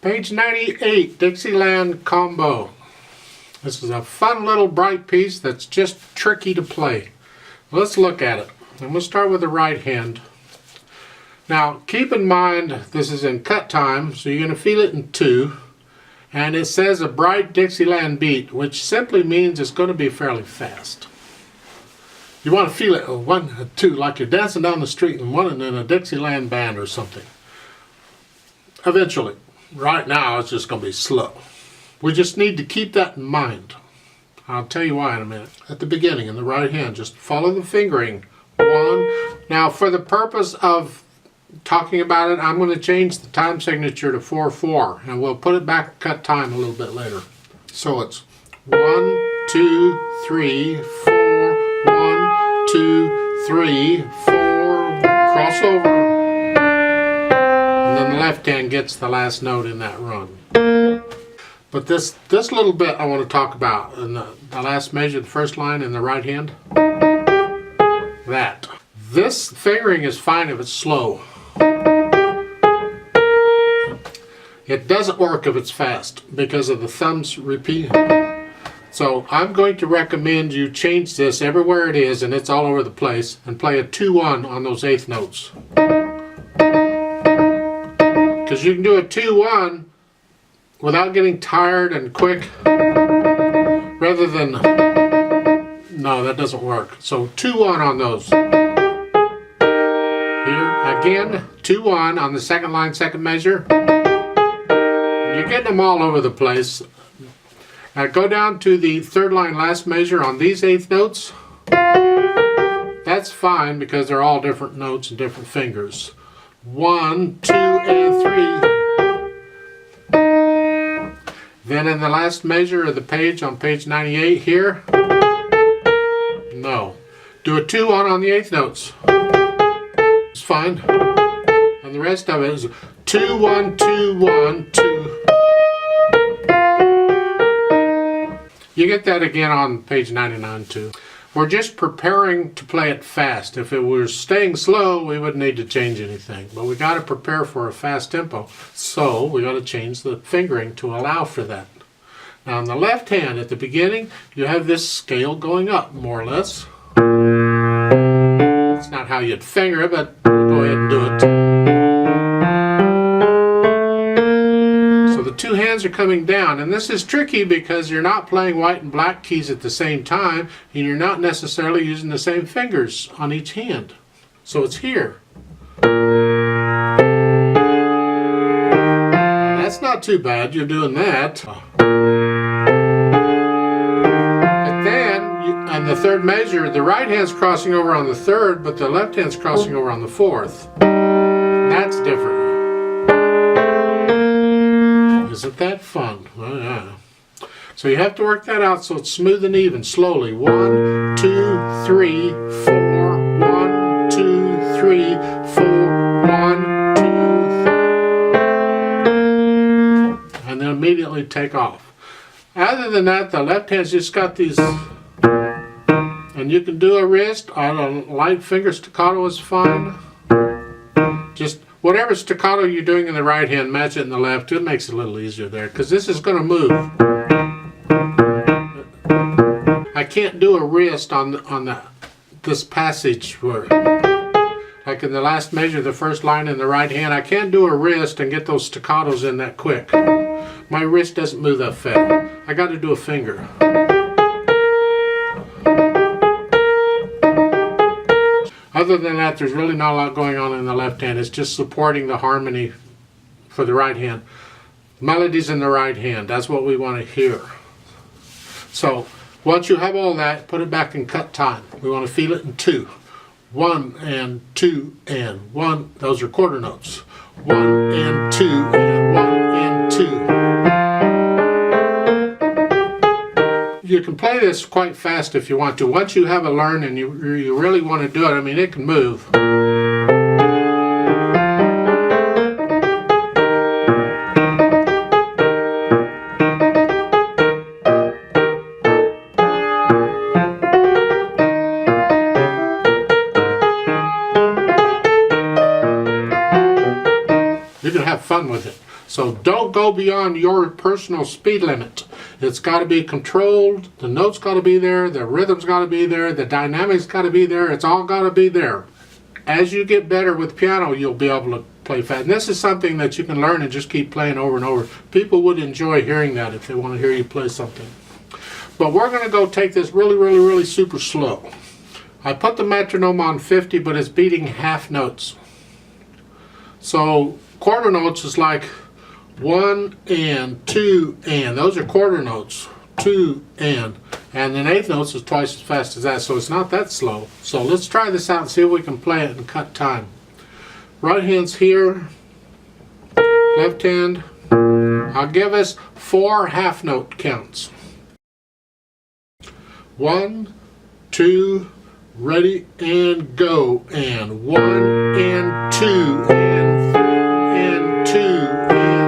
Page 98, Dixieland Combo. This is a fun little bright piece that's just tricky to play. Let's look at it. And we'll start with the right hand. Now keep in mind this is in cut time, so you're going to feel it in 2. And it says a bright Dixieland beat, which simply means it's going to be fairly fast. You want to feel it 1, 2, like you're dancing down the street and one in a Dixieland band or something. Eventually. Right now it's just going to be slow. We just need to keep that in mind. I'll tell you why in a minute. At the beginning, in the right hand, just follow the fingering. 1. Now for the purpose of talking about it, I'm going to change the time signature to 4/4, and we'll put it back and cut time a little bit later. So it's 1, 2, 3, 4, 1, 2, 3, 4, cross over. And then the left hand gets the last note in that run. But this little bit I want to talk about in the last measure, the first line in the right hand. That. This fingering is fine if it's slow. It doesn't work if it's fast because of the thumbs repeat. So I'm going to recommend you change this everywhere it is, and it's all over the place, and play a 2-1 on those 8th notes. Because you can do a 2-1 without getting tired and quick, rather than, no, that doesn't work. So 2-1 on those. Here, again, 2-1 on the second line, second measure. You're getting them all over the place. Now go down to the third line, last measure on these 8th notes. That's fine because they're all different notes and different fingers. 1, 2, and 3. Then in the last measure of the page on page 98 here, no. Do a 2-1 on the 8th notes. It's fine. And the rest of it is 2-1, 2-1, 2. You get that again on page 99 too. We're just preparing to play it fast. If it were staying slow, we wouldn't need to change anything. But we got to prepare for a fast tempo. So we got to change the fingering to allow for that. Now on the left hand at the beginning, you have this scale going up more or less. It's not how you'd finger it, but go ahead and do it. So the 2 hands are coming down, and this is tricky because you're not playing white and black keys at the same time, and you're not necessarily using the same fingers on each hand. So it's here. And that's not too bad, you're doing that. But then, on the third measure, the right hand's crossing over on the 3rd, but the left hand's crossing over on the 4th. That's different. Isn't that fun? Oh, yeah. So you have to work that out so it's smooth and even, slowly. 1, 2, 3, 4, 1, 2, 3, 4, 1, 2, 3. And then immediately take off. Other than that, the left hand's just got these, and you can do a wrist on a light finger staccato is fine. Just whatever staccato you're doing in the right hand, match it in the left. It makes it a little easier there, because this is going to move. I can't do a wrist on this passage where, like in the last measure, the first line in the right hand, I can't do a wrist and get those staccatos in that quick. My wrist doesn't move that fast. I got to do a finger. Other than that, there's really not a lot going on in the left hand. It's just supporting the harmony for the right hand. Melodies in the right hand. That's what we want to hear. So once you have all that, put it back in cut time. We want to feel it in 2. 1 and 2 and 1. Those are quarter notes. 1 and 2 and 1 and 2. You can play this quite fast if you want to. Once you have it learned and you really want to do it, I mean, it can move. You can have fun with it. So don't go beyond your personal speed limit. It's got to be controlled. The notes got to be there. The rhythm's got to be there. The dynamics got to be there. It's all got to be there. As you get better with piano, you'll be able to play fast. And this is something that you can learn and just keep playing over and over. People would enjoy hearing that if they want to hear you play something. But we're going to go take this really super slow. I put the metronome on 50, but it's beating half notes. So quarter notes is like 1 and 2 and. Those are quarter notes. 2 and then eighth notes is twice as fast as that, so it's not that slow. So let's try this out and see if we can play it and cut time. Right hand's here, left hand. I'll give us 4 half note counts. 1, 2, ready and go, and 1 and 2 and 3 and 2 and